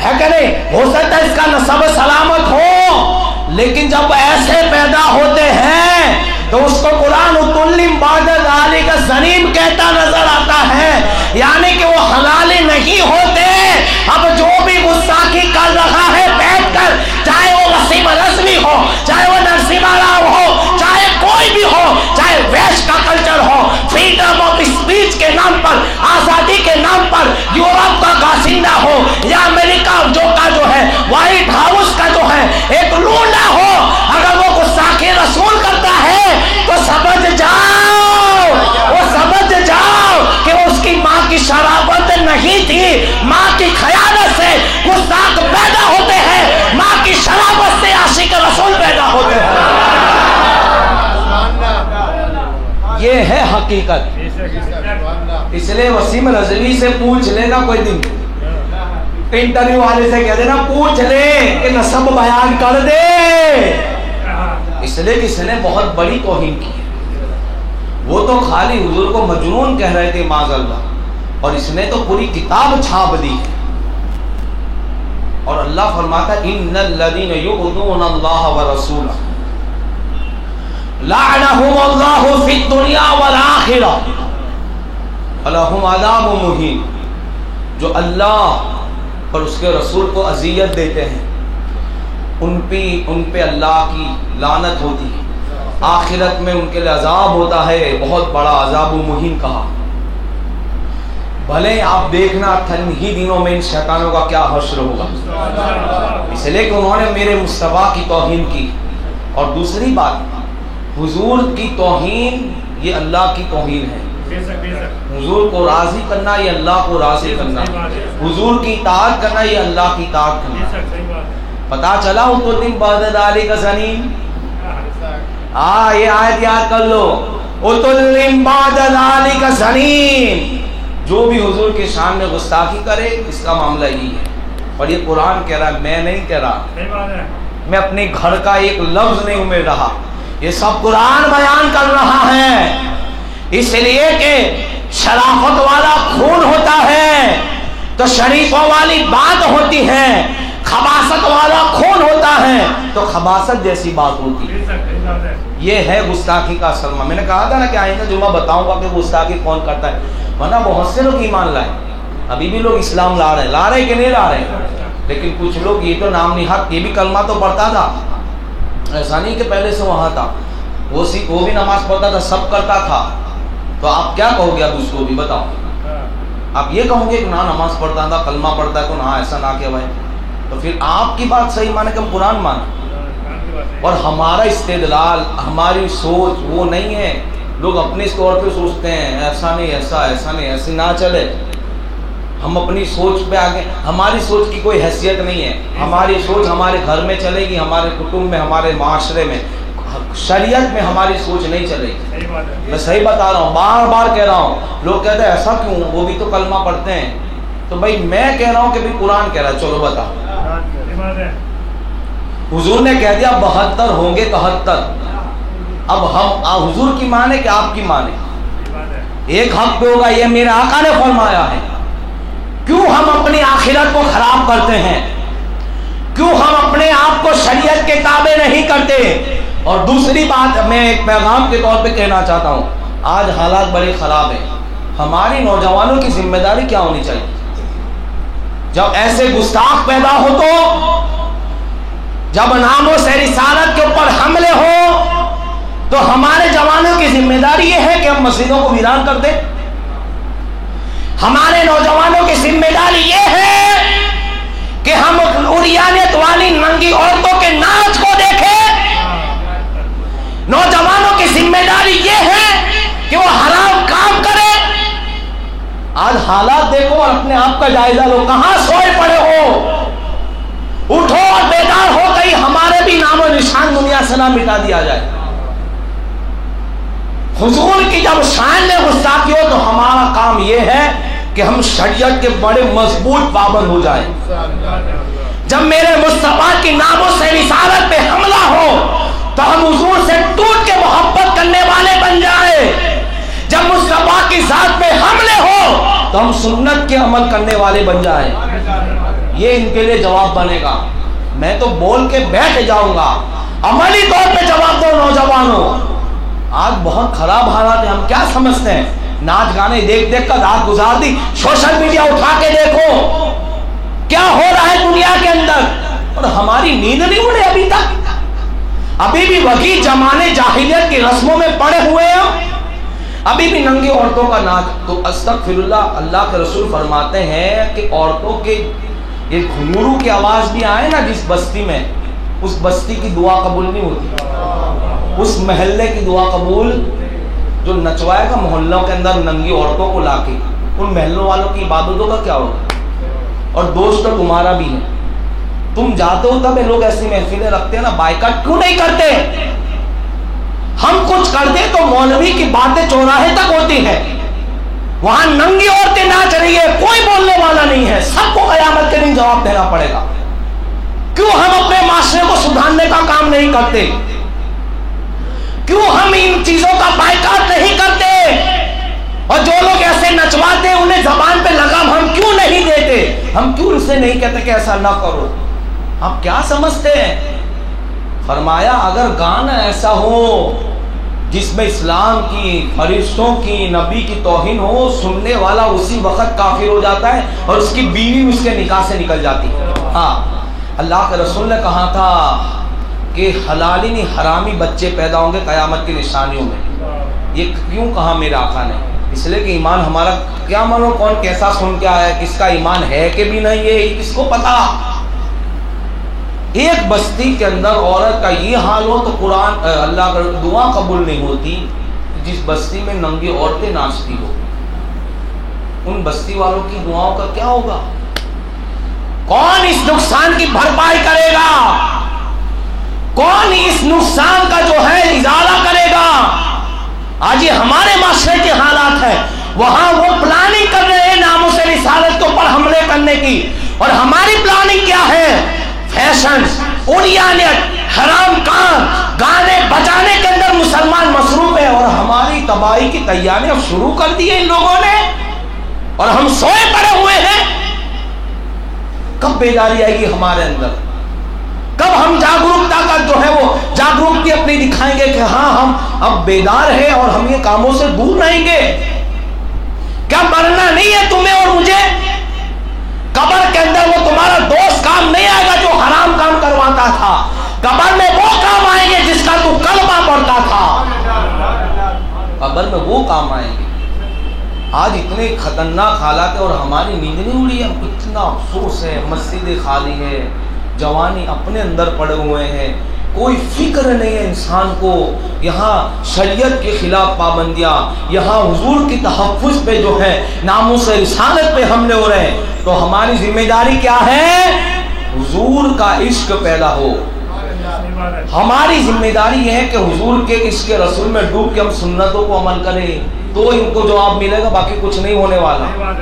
ہے کہ نہیں. ہو سکتا ہے اس کا نسب سلامت ہو, لیکن جب ایسے پیدا ہوتے ہیں تو اس کو قرآن اتلم بعد ذالک زنیم کہتا نظر آتا ہے, یعنی کہ وہ حلال نہیں ہوتے. اب جو بھی گستاخی کر رہا ہے بیٹھ کر, چاہے وہ وسیم رضوی ہو, چاہے وہ نرسمہا راؤ ہو, چاہے کوئی بھی ہو, چاہے ویش کا culture who, freedom of speech کے نام پر, آزادی کے نام پر یورپ کا باشندہ ہو, یا امریکہ جو ہے وائٹ ہاؤس کا جو ہے ایک لونڈا ہو, اگر وہ گستاخی رسول کرتا ہے تو سمجھ جاؤ کہ اس کی ماں کی شرافت نہیں تھی. ماں کی خیانت سے گستاخ پیدا ہوتے ہیں, ماں کی شرافت سے عاشق رسول پیدا ہوتے ہیں. یہ ہے حقیقت. اس لیے وسیم رضوی سے پوچھ لینا کوئی دن, انٹرویو والے سے کہہ دینا پوچھ لے کہ نسب بیان کر دے. اس لیے کہ اس نے بہت بڑی توہین کی. وہ تو خالی حضور کو مجنون کہہ رہے تھے معاذ اللہ, اور اس نے تو پوری کتاب چھاپ دی. اور اللہ فرماتا ہے ان الذین یؤذون اللہ ورسولہ لعنہم اللہ فی الدنیا والآخرہ ولہم عذاب مہین. جو اللہ اور اس کے رسول کو اذیت دیتے ہیں ان پہ اللہ کی لعنت ہوتی ہے, آخرت میں ان کے لیے عذاب ہوتا ہے, بہت بڑا عذاب مہین کہا. بھلے آپ دیکھنا ہی دنوں میں ان شیطانوں کا کیا حشر ہوگا, اس لیے کہ انہوں نے میرے مصطفیٰ کی توہین کی. اور دوسری بات, حضور کی توہین یہ اللہ کی توہین ہے. حضور کو راضی کرنا یہ اللہ کو راضی کرنا, حضور کی اطاعت کرنا یہ اللہ کی اطاعت کرنا. پتا چلا اتلم بعد ذالک زنیم. یہ آیت یاد کر لو, اتلم بعد ذالک زنیم. جو بھی حضور کے شان میں گستاخی کرے اس کا معاملہ یہی ہے. اور یہ قرآن کہہ رہا ہے, میں نہیں کہہ رہا, میں اپنے گھر کا ایک لفظ نہیں امید رہا, یہ سب قرآن بیان کر رہا ہے. اس لیے کہ شرافت والا خون ہوتا ہے تو شریفوں والی بات ہوتی ہے, خباثت والا خون ہوتا ہے تو خباثت جیسی بات ہوتی ہے. یہ ہے گستاخی کا اصل۔ میں نے کہا تھا نا کہ آئندہ جمعہ بتاؤں گا کہ گستاخی کون کرتا ہے، ورنہ بہت سے لوگ ایمان لائے، ابھی بھی لوگ اسلام لا رہے ہیں کہ نہیں لا رہے ہیں، لیکن کچھ لوگ یہ تو نام نہاد، یہ بھی کلمہ تو پڑھتا تھا، ایسا نہیں کہ پہلے سے وہاں تھا، وہ بھی نماز پڑھتا تھا، سب کرتا تھا، تو آپ کیا کہو گے اب اس کو بھی بتاؤ؟ آپ یہ کہوں گے کہ نہ نماز پڑھتا تھا، کلمہ پڑھتا ہے، تو نہ ایسا نہ کہ بھائی، تو پھر آپ کی بات صحیح مانے کہ ہم قرآن مانیں؟ اور ہمارا استدلال، ہماری سوچ وہ نہیں ہے، لوگ اپنے طور پہ سوچتے ہیں ایسا نہیں، ایسا نہیں، ایسے نہ چلے، ہم اپنی سوچ پہ آگے، ہماری سوچ کی کوئی حیثیت نہیں ہے، ہماری سوچ ہمارے گھر میں چلے گی، ہمارے کٹنب میں، ہمارے معاشرے میں، شریعت میں ہماری سوچ نہیں چلے گی۔ میں صحیح بتا رہا ہوں، بار بار کہہ رہا ہوں، لوگ کہتے ہیں ایسا کیوں، وہ بھی تو کلمہ پڑھتے ہیں، تو بھائی میں کہہ رہا ہوں کہ بھی قرآن کہہ رہا ہے، چلو بتا۔ حضور نے کہہ دیا 72 ہوں گے 71، اب ہم حضور کی مانے کہ آپ کی مانے؟ ایک حق پہ ہوگا، یہ میرے آقا نے فرمایا ہے۔ کیوں ہم اپنی آخرت کو خراب کرتے ہیں؟ کیوں ہم اپنے آپ کو شریعت کے تابع نہیں کرتے؟ اور دوسری بات میں ایک پیغام کے طور پہ کہنا چاہتا ہوں، آج حالات بڑے خراب ہیں، ہماری نوجوانوں کی ذمہ داری کیا ہونی چاہیے؟ جب ایسے گستاخ پیدا ہو، جب ناموں سے رسالت کے اوپر حملے ہو، تو ہمارے جوانوں کی ذمہ داری یہ ہے کہ ہم مسجدوں کو ویران کر دیں۔ ہمارے نوجوانوں کی ذمہ داری یہ ہے کہ ہم عریانیت والی ننگی عورتوں کے ناچ کو دیکھیں۔ نوجوانوں کی ذمہ داری یہ ہے کہ وہ حرام کام کرے۔ آج حالات دیکھو اور اپنے آپ کا جائزہ لو، کہاں سوئے پڑے ہو؟ اٹھو اور بیدار ہو گئی، ہمارے بھی نام و نشان دنیا سے نہ مٹا دیا جائے۔ حضور کی جب شان میں گستاخی ہو تو ہمارا کام یہ ہے کہ ہم شریعت کے بڑے مضبوط پابند ہو جائیں۔ جب میرے مصطفیٰ کی ناموں سے رسالت پہ حملہ ہو تو ہم حضور سے ٹوٹ کے محبت کرنے والے بن جائیں۔ جب مصطفیٰ کی ذات پہ حملے ہو تو ہم سنت کے عمل کرنے والے بن جائیں۔ یہ ان کے لیے جواب بنے گا۔ میں تو بول کے بیٹھ جاؤں گا، عملی طور پہ جواب دو نوجوانوں۔ آج بہت خراب حالات ہیں، ہم کیا سمجھتے ہیں؟ ناچ گانے دیکھ دیکھ کر رات گزار دی، سوشل میڈیا اٹھا کے دیکھو کیا ہو رہا ہے دنیا کے اندر، اور ہماری نیند نہیں اڑے ابھی تک، ابھی بھی وہی زمانے جاہلیت کی رسموں میں پڑے ہوئے ہیں، ابھی بھی ننگی عورتوں کا ناچ۔ تو استغفر اللہ، اللہ کے رسول فرماتے ہیں کہ عورتوں کے یہ گھنگرو کی آواز بھی آئے نا جس بستی میں، اس بستی کی دعا قبول نہیں ہوتی، اس محلے کی دعا قبول، جو نچوائے گا محلوں کے اندر ننگی عورتوں کو لا کے، ان محلوں والوں کی عبادتوں کا کیا ہوگا؟ اور دوست تمہارا بھی ہے، تم جاتے ہو تب یہ لوگ ایسی محفلیں رکھتے ہیں نا، بائیکاٹ کیوں نہیں کرتے؟ ہم کچھ کرتے تو مولوی کی باتیں چوراہے تک ہوتی ہیں، وہاں ننگی عورتیں ناچ رہی ہے، کوئی بولنے والا نہیں ہے، سب کو قیامت کے دن جواب دینا پڑے گا۔ کیوں ہم اپنے معاشرے کو سدھارنے کا کام نہیں کرتے؟ کیوں ہم ان چیزوں کا بائیکاٹ نہیں کرتے؟ اور جو لوگ ایسے نچواتے ہیں انہیں زبان پہ لگام ہم کیوں نہیں دیتے؟ ہم کیوں اسے نہیں کہتے کہ ایسا نہ کرو؟ آپ کیا سمجھتے ہیں؟ فرمایا اگر گانا ایسا ہو جس میں اسلام کی، فرشتوں کی، نبی کی توہین ہو، سننے والا اسی وقت کافر ہو جاتا ہے اور اس کی بیوی اس کے نکاح سے نکل جاتی ہے۔ ہاں، اللہ کے رسول نے کہا تھا کہ حلالی نہیں حرامی بچے پیدا ہوں گے قیامت کی نشانیوں میں۔ یہ کیوں کہا میرے آقا نے؟ اس لیے کہ ایمان ہمارا کیا مانو، کون کیسا سن کے آیا ہے، کس کا ایمان ہے کہ بھی نہیں ہے، کس کو پتا۔ ایک بستی کے اندر عورت کا یہ حال ہو تو قرآن اللہ کا دعا قبول نہیں ہوتی، جس بستی میں ننگی عورتیں ناچتی ہو، ان بستی والوں کی دعاؤں کا کیا ہوگا؟ کون اس نقصان کی بھرپائی کرے گا؟ کون اس نقصان کا جو ہے ازالہ کرے گا؟ آج یہ ہمارے معاشرے کے حالات ہیں، وہاں وہ پلاننگ کر رہے ہیں ناموں سے رسالت کے اوپر حملے کرنے کی، اور ہماری پلاننگ کیا ہے؟ فیشن، عریانیت، حرام کام، گانے بجانے کے اندر مسلمان مصروف ہے، اور ہماری تباہی کی تیاریاں شروع کر دی ہیں ان لوگوں نے، اور ہم سوئے پڑے ہوئے ہیں۔ کب بیداری آئے گی ہمارے اندر؟ کب ہم جاگروکتا کا جو ہے وہ جاگروکتی اپنی دکھائیں گے کہ ہاں ہم اب بیدار ہیں اور ہم یہ کاموں سے دور رہیں گے؟ کیا مرنا نہیں ہے تمہیں اور مجھے؟ قبر کے اندر وہ تمہارا دوست کام نہیں آئے گا جو حرام کام کرواتا تھا، قبر میں وہ کام آئیں گے جس کا تو کلمہ پڑھتا تھا، قبر میں وہ کام آئیں گے۔ آج اتنے خطرناک حالات ہیں اور ہماری نیند نہیں اڑی ہے، اتنا افسوس ہے، مسجدیں خالی ہے، جوانی اپنے اندر پڑے ہوئے ہیں، کوئی فکر نہیں ہے انسان کو، یہاں شریعت کے خلاف پابندیاں، یہاں حضور کی تحفظ پہ جو ہے ناموس رسالت پہ حملے ہو رہے ہیں، تو ہماری ذمہ داری کیا ہے؟ حضور کا عشق پیدا ہو۔ ہماری ذمہ داری یہ ہے کہ حضور کے عشق رسول میں ڈوب کے ہم سنتوں کو عمل کریں، تو ان کو جواب ملے گا، باقی کچھ نہیں ہونے والا،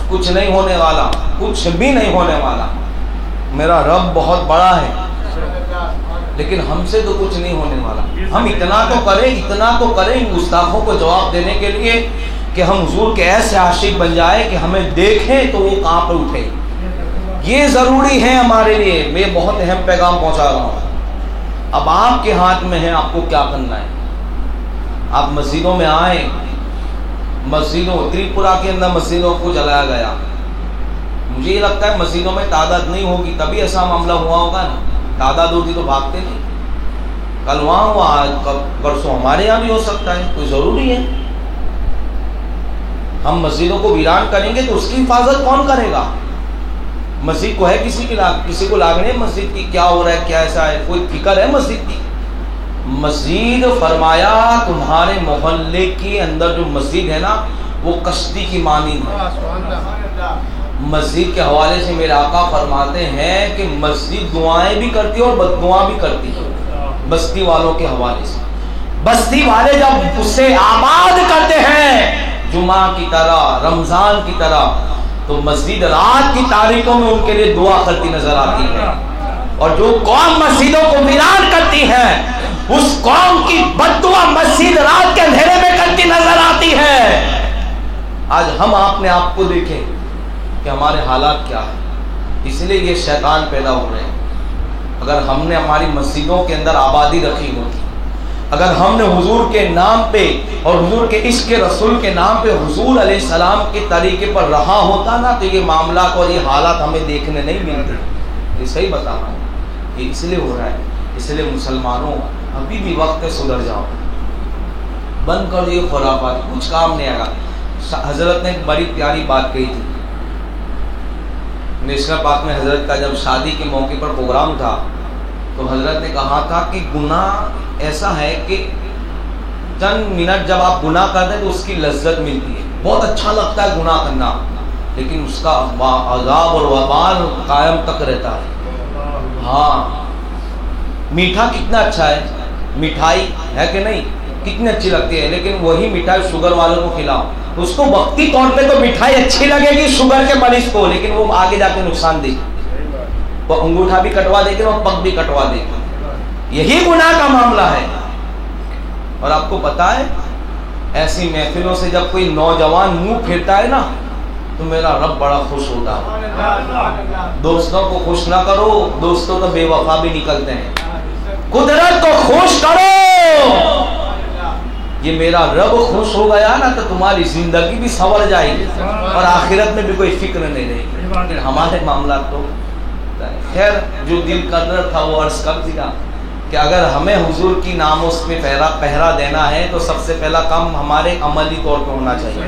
کچھ نہیں ہونے والا، کچھ بھی نہیں ہونے والا۔ میرا رب بہت بڑا ہے لیکن ہم سے تو کچھ نہیں ہونے والا۔ ہم اتنا تو کریں ان گستاخوں کو جواب دینے کے لیے کہ ہم حضور کے ایسے عاشق بن جائے کہ ہمیں دیکھیں تو وہ کانپ اٹھے۔ یہ ضروری ہے ہمارے لیے۔ میں بہت اہم پیغام پہنچا رہا ہوں۔ اب آپ کے ہاتھ میں ہے آپ کو کیا کرنا ہے۔ آپ مسجدوں میں آئیں، مسجدوں تریپورہ کے اندر مسجدوں کو جلایا گیا، مجھے یہ لگتا ہے مسجدوں میں تعداد نہیں ہوگی تبھی ایسا معاملہ ہوا ہوگا نا، تعداد ہوتی تو بھاگتے نہیں۔ کل وہاں ہوا، آج پرسوں ہمارے یہاں بھی ہو سکتا ہے، کوئی ضروری ہے؟ ہم مسجدوں کو ویران کریں گے تو اس کی حفاظت کون کرے گا؟ مسجد کو ہے کسی کو لاگنے مسجد کی کیا ہو رہا ہے، کیا ایسا ہے، کوئی فکر ہے مسجد کی؟ مسجد فرمایا تمہارے محلے کے اندر جو مسجد ہے نا وہ کشتی کی مانند ہے۔ مسجد کے حوالے سے میرے آقا فرماتے ہیں کہ مسجد دعائیں بھی کرتی ہے اور بددعا بھی کرتی ہے۔ بستی والوں کے حوالے سے بستی والے جب اسے آباد کرتے ہیں جمعہ کی طرح، رمضان کی طرح، تو مسجد رات کی تاریخوں میں ان کے لیے دعا کرتی نظر آتی ہے، اور جو قوم مسجدوں کو ویران کرتی ہے اس قوم کی بددعا مسجد رات کے اندھیرے میں کرتی نظر آتی ہے۔ آج ہم آپ نے آپ کو دیکھیں کہ ہمارے حالات کیا ہے، اس لیے یہ شیطان پیدا ہو رہے ہیں۔ اگر ہم نے ہماری مسجدوں کے اندر آبادی رکھی ہوتی، اگر ہم نے حضور کے نام پہ اور حضور کے عشق رسول کے نام پہ حضور علیہ السلام کے طریقے پر رہا ہوتا نا، تو یہ معاملات اور یہ حالات ہمیں دیکھنے نہیں ملتے۔ یہ صحیح بتا رہا ہوں، یہ اس لیے ہو رہا ہے۔ اس لیے مسلمانوں ابھی بھی وقت ہے، سدھر جاؤ، بند کر یہ خرافات، کچھ کام نہیں آئے گا۔ حضرت نے ایک بڑی پیاری بات کہی تھی نیشنل پارک میں، حضرت کا جب شادی کے موقع پر پروگرام تھا تو حضرت نے کہا تھا کہ گناہ ایسا ہے کہ چند منٹ جب آپ گناہ کرتے ہیں تو اس کی لذت ملتی ہے، بہت اچھا لگتا ہے گناہ کرنا، لیکن اس کا عذاب اور وبال قائم تک رہتا ہے۔ ہاں، میٹھا کتنا اچھا ہے، مٹھائی ہے کہ نہیں، کتنی اچھی لگتی ہے، لیکن وہی مٹھائی شوگر والوں کو کھلاؤ تو اس کو وقتی طور پہ تو مٹھائی اچھی لگے گی شوگر کے مریض کو، لیکن وہ آگے جا کے نقصان دے گی، وہ انگوٹھا بھی کٹوا دے گی اور پگ بھی کٹوا دے گی۔ یہی گناہ کا معاملہ ہے۔ اور آپ کو پتا ہے ایسی محفلوں سے جب کوئی نوجوان منہ پھیرتا ہے نا تو میرا رب بڑا خوش ہوتا ہے۔ دوستوں کو خوش نہ کرو، دوستوں تو بے وفا بھی نکلتے ہیں۔ قدرت کو خوش کرو، یہ میرا رب خوش ہو گیا نا تو تمہاری زندگی بھی سنور جائے گی اور آخرت میں بھی کوئی فکر نہیں رہے گی۔ لیکن ہمارے معاملات تو خیر، جو دل قدر تھا وہ عرض کر دیا کہ اگر ہمیں حضور کی ناموس میں پہرا دینا ہے تو سب سے پہلا کام ہمارے عملی طور پہ ہونا چاہیے۔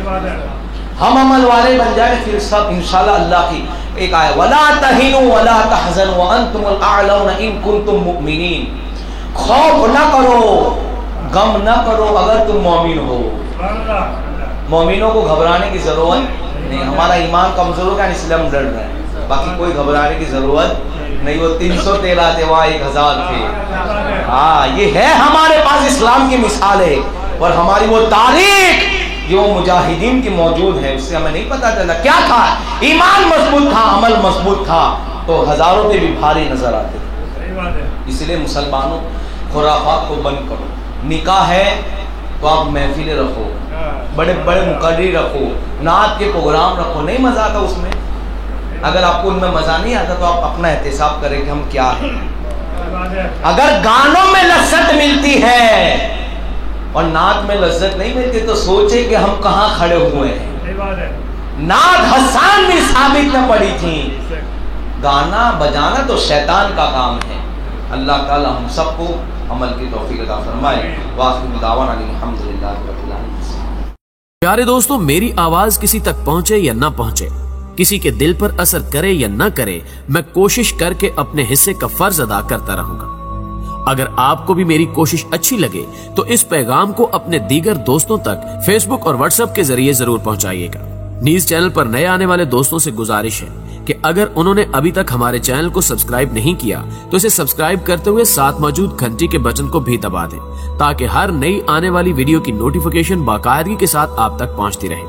ہم عمل والے بن جائیں پھر سب انشاءاللہ اللہ کی ایک آئے وَلَا تَهِنُوا وَلَا تَحْزَنُوا وَأَنْتُمُ الْأَعْلَوْنَ إِن كُنتُم مُؤْمِنِينَ۔ خوف نہ کرو، غم نہ کرو اگر تم مومن ہو۔ مومنوں کو گھبرانے کی ضرورت نہیں، ہمارا ایمان کمزور ہوگا اس لیے ہم ڈر رہے ہیں، باقی کوئی گھبرانے کی ضرورت نہیں۔ وہ 313 تھے، وہاں 1000 تھے۔ ہاں، یہ ہے ہمارے پاس اسلام کی مثال ہے، اور ہماری وہ تاریخ جو مجاہدین کی موجود ہے، اس سے ہمیں نہیں پتا چلا کیا تھا۔ ایمان مضبوط تھا، عمل مضبوط تھا تو ہزاروں پہ بھی بھاری نظر آتے تھے۔ اس لیے مسلمانوں خرافات کو بند کرو۔ نکاح ہے تو آپ محفلیں رکھو، بڑے بڑے مقرر رکھو، نعت کے پروگرام رکھو، نہیں مزہ آتا اس میں۔ اگر آپ کو ان میں مزہ نہیں آتا تو آپ اپنا احتساب کریں کہ ہم کیا ہیں۔ اگر گانوں میں لذت ملتی ہے اور نعت میں لذت نہیں ملتی تو سوچے کہ ہم کہاں کھڑے ہوئے ہیں. نعت حسان بھی ثابت نہ پڑی تھی. گانا بجانا تو شیطان کا کام ہے. اللہ تعالی ہم سب کو عمل کی توفیق عطا فرمائے. وآخر دعوانا الحمدللہ رب العالمین. پیارے دوستو، میری آواز کسی تک پہنچے یا نہ پہنچے، کسی کے دل پر اثر کرے یا نہ کرے، میں کوشش کر کے اپنے حصے کا فرض ادا کرتا رہوں گا. اگر آپ کو بھی میری کوشش اچھی لگے تو اس پیغام کو اپنے دیگر دوستوں تک فیس بک اور واٹس ایپ کے ذریعے ضرور پہنچائیے گا. نیوز چینل پر نئے آنے والے دوستوں سے گزارش ہے کہ اگر انہوں نے ابھی تک ہمارے چینل کو سبسکرائب نہیں کیا تو اسے سبسکرائب کرتے ہوئے ساتھ موجود گھنٹی کے بٹن کو بھی دبا دیں تاکہ ہر نئی آنے والی ویڈیو کی نوٹیفیکیشن باقاعدگی کے ساتھ آپ تک پہنچتی رہے.